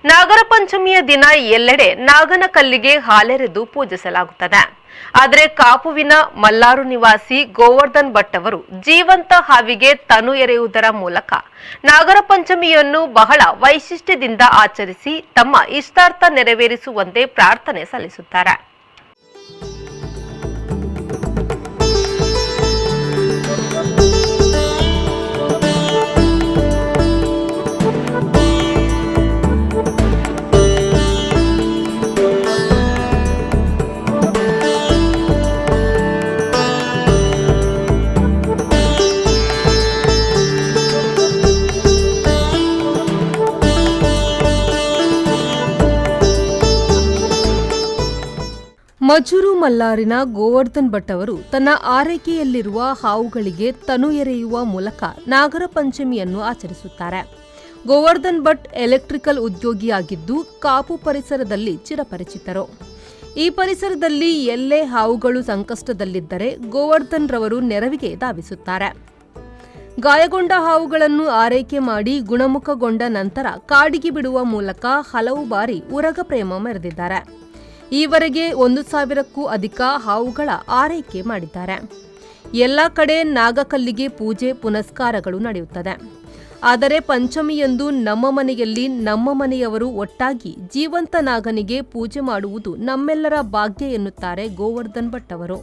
ನಾಗರ ಪಂಚಮಿಯ ದಿನ ಎಲ್ಲೆಡೆ ನಾಗನ ಕಲ್ಲಿಗೆ ಹಾಲೆರೆದು ಪೂಜಿಸಲಾಗುತ್ತದೆ. ಆದರೆ ಕಾಪುವಿನ ಮಲ್ಲಾರು ನಿವಾಸಿ ಗೋವರ್ಧನ್ ಭಟ್ ಅವರು ಜೀವಂತ ಹಾವಿಗೆ ತನು ಎರೆಯುವುದರ ಮೂಲಕ ನಾಗರ ಪಂಚಮಿಯನ್ನು ಬಹಳ ವೈಶಿಷ್ಟ್ಯದಿಂದ ಆಚರಿಸಿ ತಮ್ಮ ಇಷ್ಟಾರ್ಥ ನೆರವೇರಿಸುವಂತೆ ಪ್ರಾರ್ಥನೆ ಸಲ್ಲಿಸುತ್ತಾರೆ. ಮಜೂರು ಮಲ್ಲಾರಿನ ಗೋವರ್ಧನ್ ಭಟ್ ಅವರು ತನ್ನ ಆರೈಕೆಯಲ್ಲಿರುವ ಹಾವುಗಳಿಗೆ ತನು ಎರೆಯುವ ಮೂಲಕ ನಾಗರ ಪಂಚಮಿಯನ್ನು ಆಚರಿಸುತ್ತಾರೆ. ಗೋವರ್ಧನ್ ಭಟ್ ಎಲೆಕ್ಟ್ರಿಕಲ್ ಉದ್ಯೋಗಿಯಾಗಿದ್ದು ಕಾಪು ಪರಿಸರದಲ್ಲಿ ಚಿರಪರಿಚಿತರು. ಈ ಪರಿಸರದಲ್ಲಿ ಎಲ್ಲೇ ಹಾವುಗಳು ಸಂಕಷ್ಟದಲ್ಲಿದ್ದರೆ ಗೋವರ್ಧನ್ ರವರು ನೆರವಿಗೆ ಧಾವಿಸುತ್ತಾರೆ. ಗಾಯಗೊಂಡ ಹಾವುಗಳನ್ನು ಆರೈಕೆ ಮಾಡಿ ಗುಣಮುಖಗೊಂಡ ನಂತರ ಕಾಡಿಗೆ ಬಿಡುವ ಮೂಲಕ ಹಲವು ಬಾರಿ ಉರಗ ಪ್ರೇಮ ಮೆರೆದಿದ್ದಾರೆ. ಈವರೆಗೆ 1,000ಕ್ಕೂ ಅಧಿಕ ಹಾವುಗಳ ಆರೈಕೆ ಮಾಡಿದ್ದಾರೆ. ಎಲ್ಲ ಕಡೆ ನಾಗಕಲ್ಲಿಗೆ ಪೂಜೆ ಪುನಸ್ಕಾರಗಳು ನಡೆಯುತ್ತದೆ. ಆದರೆ ಪಂಚಮಿಯಂದು ನಮ್ಮ ಮನೆಯಲ್ಲಿ ನಮ್ಮ ಮನೆಯವರು ಒಟ್ಟಾಗಿ ಜೀವಂತ ನಾಗನಿಗೆ ಪೂಜೆ ಮಾಡುವುದು ನಮ್ಮೆಲ್ಲರ ಭಾಗ್ಯ ಎನ್ನುತ್ತಾರೆ ಗೋವರ್ಧನ್ ಭಟ್ ಅವರು.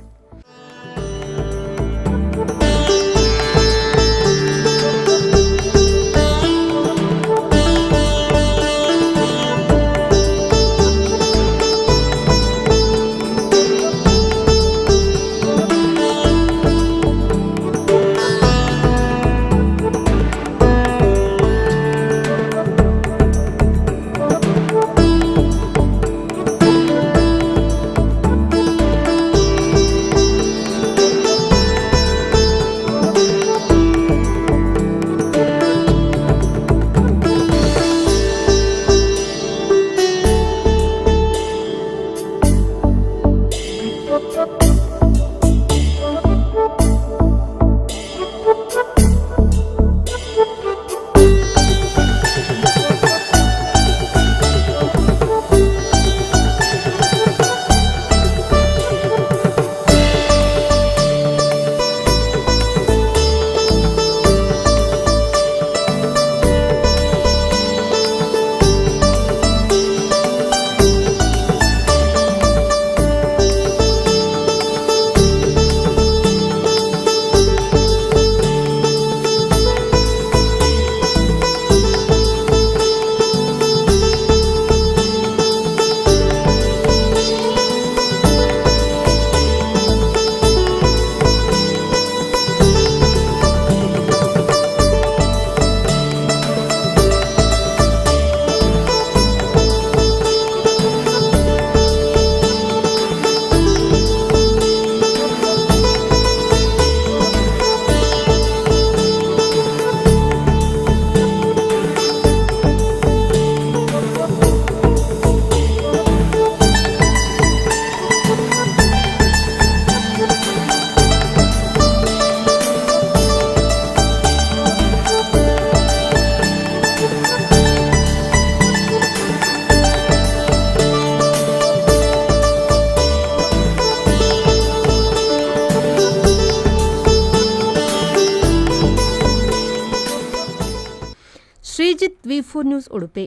Sreejith V4 news Udupi.